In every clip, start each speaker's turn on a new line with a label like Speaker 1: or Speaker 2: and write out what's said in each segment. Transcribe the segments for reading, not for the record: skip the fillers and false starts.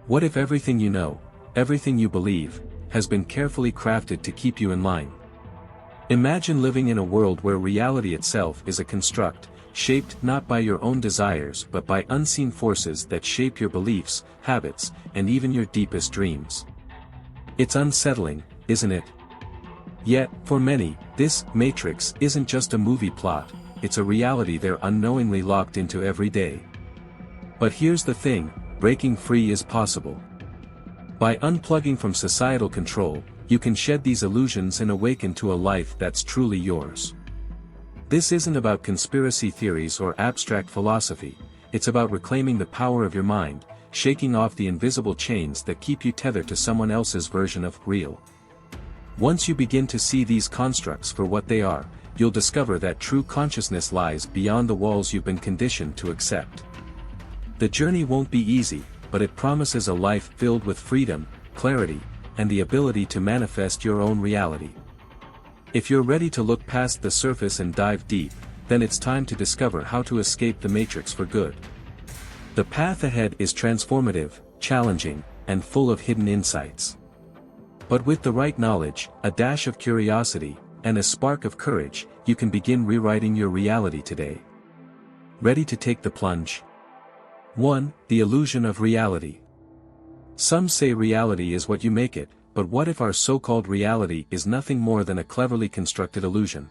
Speaker 1: What if everything you know, everything you believe, has been carefully crafted to keep you in line? Imagine living in a world where reality itself is a construct, shaped not by your own desires but by unseen forces that shape your beliefs, habits, and even your deepest dreams. It's unsettling, isn't it? Yet, for many, this matrix isn't just a movie plot, it's a reality they're unknowingly locked into every day. But here's the thing, breaking free is possible. By unplugging from societal control, you can shed these illusions and awaken to a life that's truly yours. This isn't about conspiracy theories or abstract philosophy, it's about reclaiming the power of your mind, shaking off the invisible chains that keep you tethered to someone else's version of real. Once you begin to see these constructs for what they are, you'll discover that true consciousness lies beyond the walls you've been conditioned to accept. The journey won't be easy, but it promises a life filled with freedom, clarity, and the ability to manifest your own reality. If you're ready to look past the surface and dive deep, then it's time to discover how to escape the matrix for good. The path ahead is transformative, challenging, and full of hidden insights. But with the right knowledge, a dash of curiosity, and a spark of courage, you can begin rewriting your reality today. Ready to take the plunge? 1. The illusion of reality. Some say reality is what you make it, but what if our so-called reality is nothing more than a cleverly constructed illusion?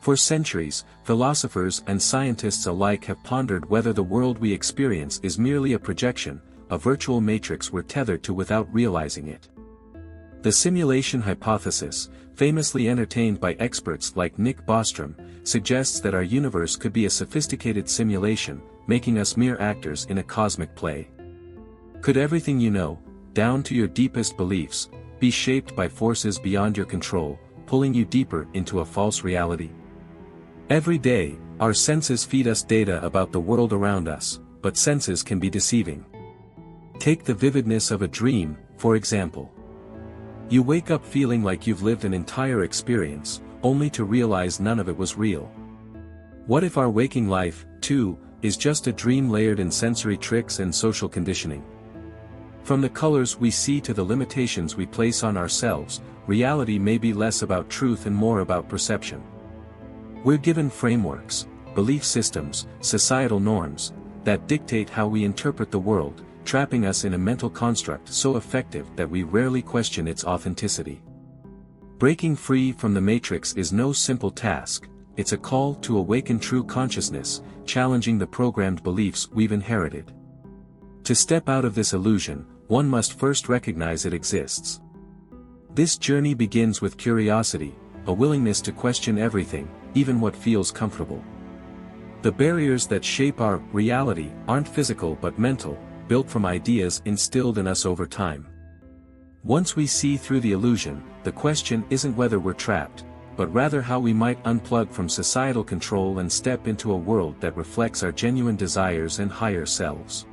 Speaker 1: For centuries, philosophers and scientists alike have pondered whether the world we experience is merely a projection, a virtual matrix we're tethered to without realizing it. The simulation hypothesis, famously entertained by experts like Nick Bostrom, suggests that our universe could be a sophisticated simulation, making us mere actors in a cosmic play. Could everything you know, down to your deepest beliefs, be shaped by forces beyond your control, pulling you deeper into a false reality? Every day, our senses feed us data about the world around us, but senses can be deceiving. Take the vividness of a dream, for example. You wake up feeling like you've lived an entire experience, only to realize none of it was real. What if our waking life, too, is just a dream layered in sensory tricks and social conditioning? From the colors we see to the limitations we place on ourselves, reality may be less about truth and more about perception. We're given frameworks, belief systems, societal norms, that dictate how we interpret the world, trapping us in a mental construct so effective that we rarely question its authenticity. Breaking free from the matrix is no simple task, it's a call to awaken true consciousness, challenging the programmed beliefs we've inherited. To step out of this illusion, one must first recognize it exists. This journey begins with curiosity, a willingness to question everything, even what feels comfortable. The barriers that shape our reality aren't physical but mental, built from ideas instilled in us over time. Once we see through the illusion, the question isn't whether we're trapped, but rather how we might unplug from societal control and step into a world that reflects our genuine desires and higher selves.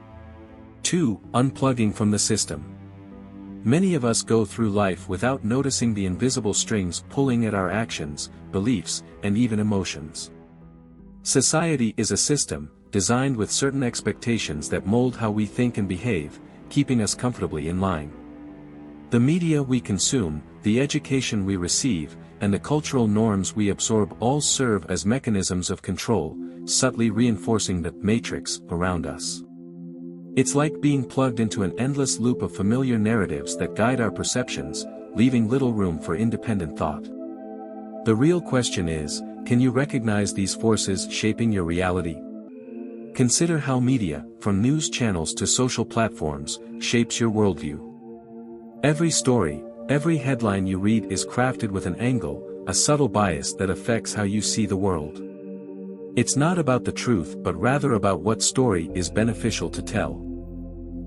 Speaker 1: 2. Unplugging from the system. Many of us go through life without noticing the invisible strings pulling at our actions, beliefs, and even emotions. Society is a system, designed with certain expectations that mold how we think and behave, keeping us comfortably in line. The media we consume, the education we receive, and the cultural norms we absorb all serve as mechanisms of control, subtly reinforcing the matrix around us. It's like being plugged into an endless loop of familiar narratives that guide our perceptions, leaving little room for independent thought. The real question is, can you recognize these forces shaping your reality? Consider how media, from news channels to social platforms, shapes your worldview. Every story, every headline you read is crafted with an angle, a subtle bias that affects how you see the world. It's not about the truth but rather about what story is beneficial to tell.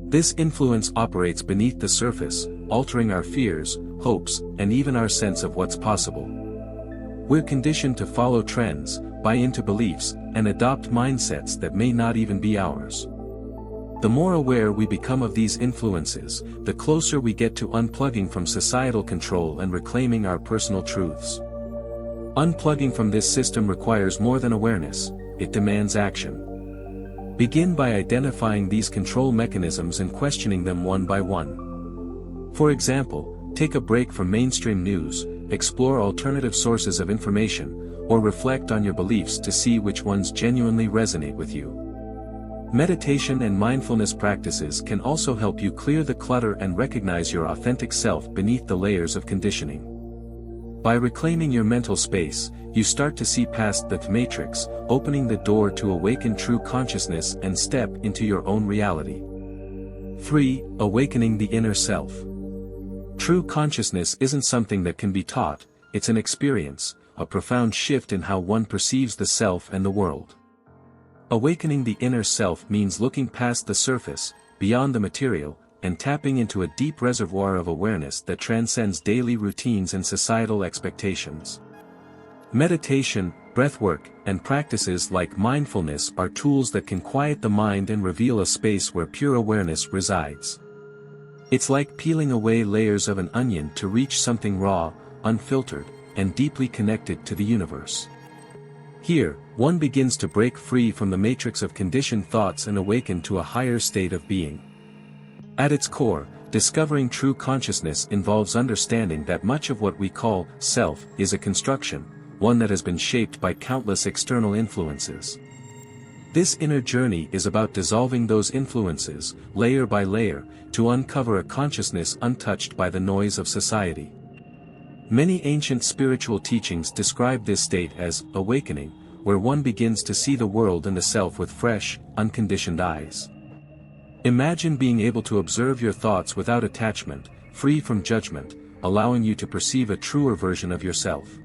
Speaker 1: This influence operates beneath the surface, altering our fears, hopes, and even our sense of what's possible. We're conditioned to follow trends, buy into beliefs, and adopt mindsets that may not even be ours. The more aware we become of these influences, the closer we get to unplugging from societal control and reclaiming our personal truths. Unplugging from this system requires more than awareness, it demands action. Begin by identifying these control mechanisms and questioning them one by one. For example, take a break from mainstream news, explore alternative sources of information, or reflect on your beliefs to see which ones genuinely resonate with you. Meditation and mindfulness practices can also help you clear the clutter and recognize your authentic self beneath the layers of conditioning. By reclaiming your mental space, you start to see past the matrix, opening the door to awaken true consciousness and step into your own reality. 3. Awakening the inner self. True consciousness isn't something that can be taught, it's an experience, a profound shift in how one perceives the self and the world. Awakening the inner self means looking past the surface, beyond the material, and tapping into a deep reservoir of awareness that transcends daily routines and societal expectations. Meditation, breathwork, and practices like mindfulness are tools that can quiet the mind and reveal a space where pure awareness resides. It's like peeling away layers of an onion to reach something raw, unfiltered, and deeply connected to the universe. Here, one begins to break free from the matrix of conditioned thoughts and awaken to a higher state of being. At its core, discovering true consciousness involves understanding that much of what we call self is a construction, one that has been shaped by countless external influences. This inner journey is about dissolving those influences, layer by layer, to uncover a consciousness untouched by the noise of society. Many ancient spiritual teachings describe this state as awakening, where one begins to see the world and the self with fresh, unconditioned eyes. Imagine being able to observe your thoughts without attachment, free from judgment, allowing you to perceive a truer version of yourself.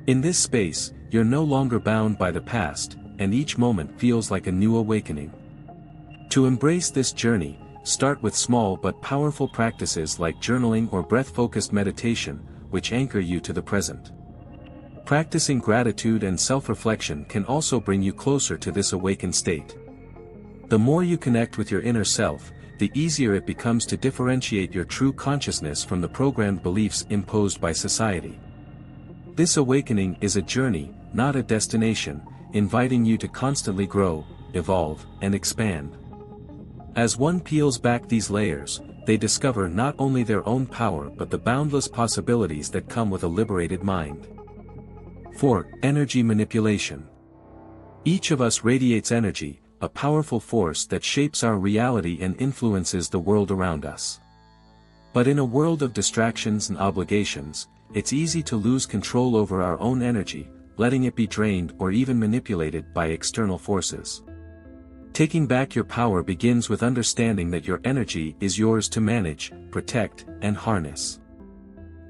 Speaker 1: In this space, you're no longer bound by the past, and each moment feels like a new awakening. To embrace this journey, start with small but powerful practices like journaling or breath-focused meditation, which anchor you to the present. Practicing gratitude and self-reflection can also bring you closer to this awakened state. The more you connect with your inner self, the easier it becomes to differentiate your true consciousness from the programmed beliefs imposed by society. This awakening is a journey, not a destination, inviting you to constantly grow, evolve, and expand. As one peels back these layers, they discover not only their own power but the boundless possibilities that come with a liberated mind. 4. Energy manipulation. Each of us radiates energy, a powerful force that shapes our reality and influences the world around us. But in a world of distractions and obligations, it's easy to lose control over our own energy, letting it be drained or even manipulated by external forces. Taking back your power begins with understanding that your energy is yours to manage, protect, and harness.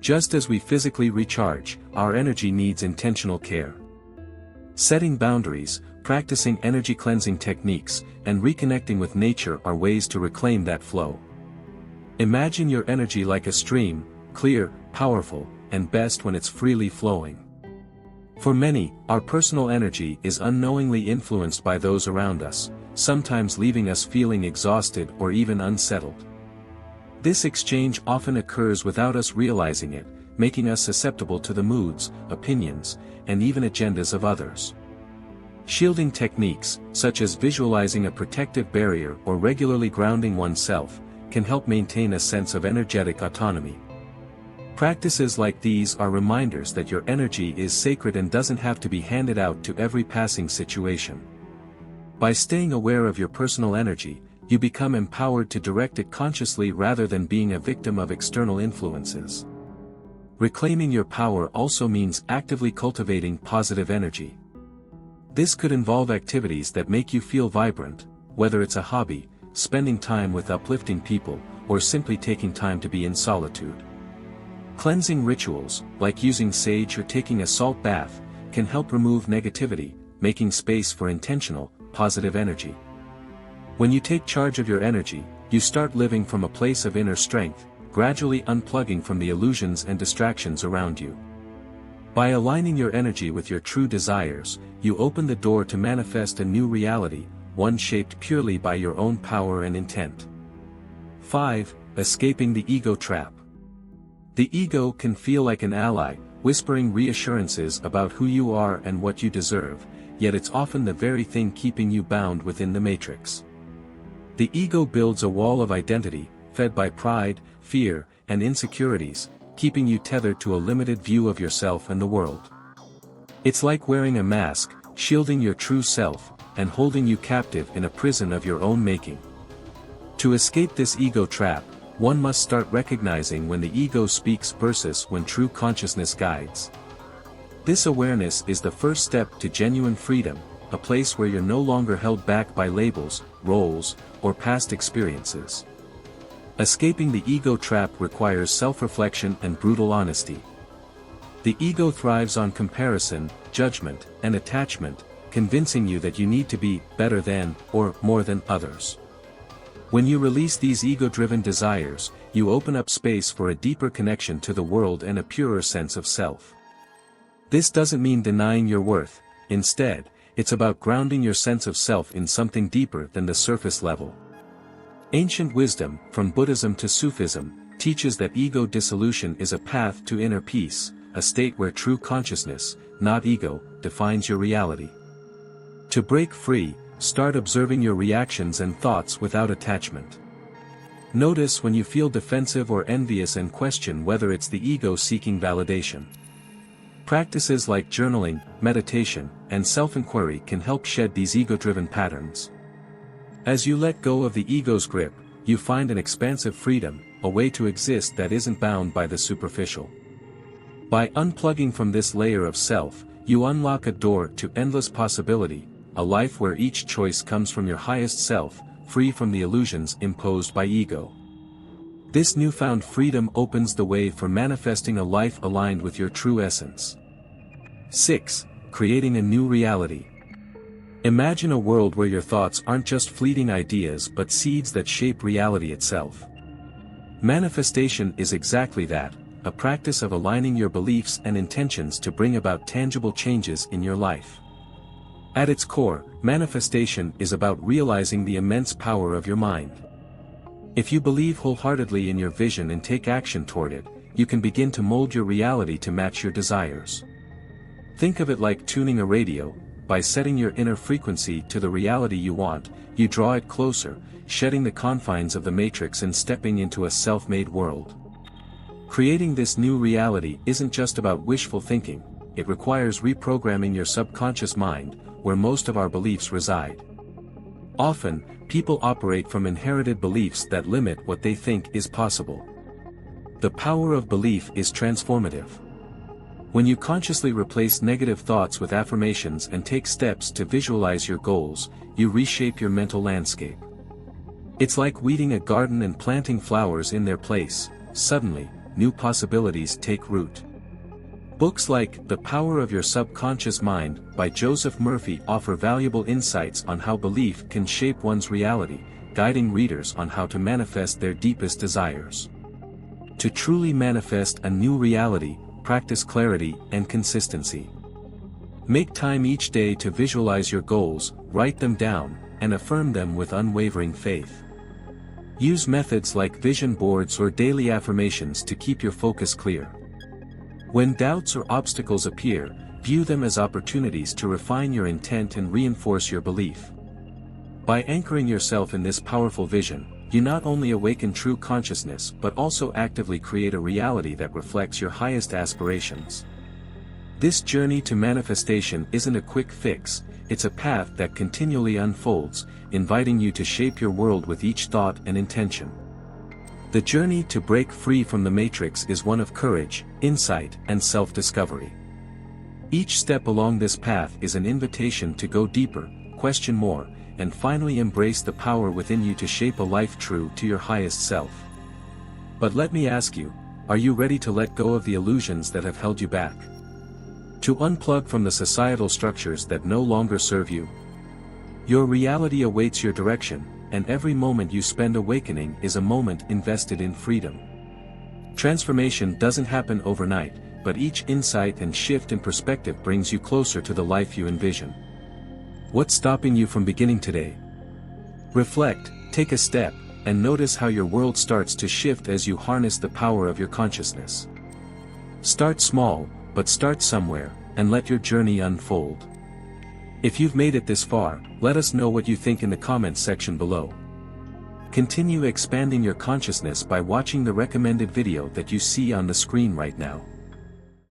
Speaker 1: Just as we physically recharge, our energy needs intentional care. Setting boundaries, practicing energy cleansing techniques, and reconnecting with nature are ways to reclaim that flow. Imagine your energy like a stream, clear, powerful, and best when it's freely flowing. For many, our personal energy is unknowingly influenced by those around us, sometimes leaving us feeling exhausted or even unsettled. This exchange often occurs without us realizing it, making us susceptible to the moods, opinions, and even agendas of others. Shielding techniques, such as visualizing a protective barrier or regularly grounding oneself, can help maintain a sense of energetic autonomy. Practices like these are reminders that your energy is sacred and doesn't have to be handed out to every passing situation. By staying aware of your personal energy, you become empowered to direct it consciously rather than being a victim of external influences. Reclaiming your power also means actively cultivating positive energy. This could involve activities that make you feel vibrant, whether it's a hobby, spending time with uplifting people, or simply taking time to be in solitude. Cleansing rituals, like using sage or taking a salt bath, can help remove negativity, making space for intentional, positive energy. When you take charge of your energy, you start living from a place of inner strength, gradually unplugging from the illusions and distractions around you. By aligning your energy with your true desires, you open the door to manifest a new reality, one shaped purely by your own power and intent. 5. Escaping the ego trap. The ego can feel like an ally, whispering reassurances about who you are and what you deserve, yet it's often the very thing keeping you bound within the matrix. The ego builds a wall of identity, fed by pride, fear, and insecurities, keeping you tethered to a limited view of yourself and the world. It's like wearing a mask, shielding your true self, and holding you captive in a prison of your own making. To escape this ego trap, one must start recognizing when the ego speaks versus when true consciousness guides. This awareness is the first step to genuine freedom, a place where you're no longer held back by labels, roles, or past experiences. Escaping the ego trap requires self-reflection and brutal honesty. The ego thrives on comparison, judgment, and attachment, convincing you that you need to be better than, or more than others. When you release these ego-driven desires, you open up space for a deeper connection to the world and a purer sense of self. This doesn't mean denying your worth, instead, it's about grounding your sense of self in something deeper than the surface level. Ancient wisdom, from Buddhism to Sufism, teaches that ego dissolution is a path to inner peace, a state where true consciousness, not ego, defines your reality. To break free, start observing your reactions and thoughts without attachment. Notice when you feel defensive or envious and question whether it's the ego seeking validation. Practices like journaling, meditation, and self-inquiry can help shed these ego-driven patterns. As you let go of the ego's grip, you find an expansive freedom, a way to exist that isn't bound by the superficial. By unplugging from this layer of self, you unlock a door to endless possibility, a life where each choice comes from your highest self, free from the illusions imposed by ego. This newfound freedom opens the way for manifesting a life aligned with your true essence. 6. Creating a new reality. Imagine a world where your thoughts aren't just fleeting ideas but seeds that shape reality itself. Manifestation is exactly that, a practice of aligning your beliefs and intentions to bring about tangible changes in your life. At its core, manifestation is about realizing the immense power of your mind. If you believe wholeheartedly in your vision and take action toward it, you can begin to mold your reality to match your desires. Think of it like tuning a radio. By setting your inner frequency to the reality you want, you draw it closer, shedding the confines of the matrix and stepping into a self-made world. Creating this new reality isn't just about wishful thinking, it requires reprogramming your subconscious mind, where most of our beliefs reside. Often, people operate from inherited beliefs that limit what they think is possible. The power of belief is transformative. When you consciously replace negative thoughts with affirmations and take steps to visualize your goals, you reshape your mental landscape. It's like weeding a garden and planting flowers in their place. Suddenly, new possibilities take root. Books like The Power of Your Subconscious Mind by Joseph Murphy offer valuable insights on how belief can shape one's reality, guiding readers on how to manifest their deepest desires. To truly manifest a new reality, practice clarity and consistency. Make time each day to visualize your goals, write them down, and affirm them with unwavering faith. Use methods like vision boards or daily affirmations to keep your focus clear. When doubts or obstacles appear, view them as opportunities to refine your intent and reinforce your belief. By anchoring yourself in this powerful vision, you not only awaken true consciousness but also actively create a reality that reflects your highest aspirations. This journey to manifestation isn't a quick fix, it's a path that continually unfolds, inviting you to shape your world with each thought and intention. The journey to break free from the matrix is one of courage, insight, and self-discovery. Each step along this path is an invitation to go deeper, question more, and finally embrace the power within you to shape a life true to your highest self. But let me ask you, are you ready to let go of the illusions that have held you back? To unplug from the societal structures that no longer serve you? Your reality awaits your direction, and every moment you spend awakening is a moment invested in freedom. Transformation doesn't happen overnight, but each insight and shift in perspective brings you closer to the life you envision. What's stopping you from beginning today? Reflect, take a step, and notice how your world starts to shift as you harness the power of your consciousness. Start small, but start somewhere, and let your journey unfold. If you've made it this far, let us know what you think in the comments section below. Continue expanding your consciousness by watching the recommended video that you see on the screen right now.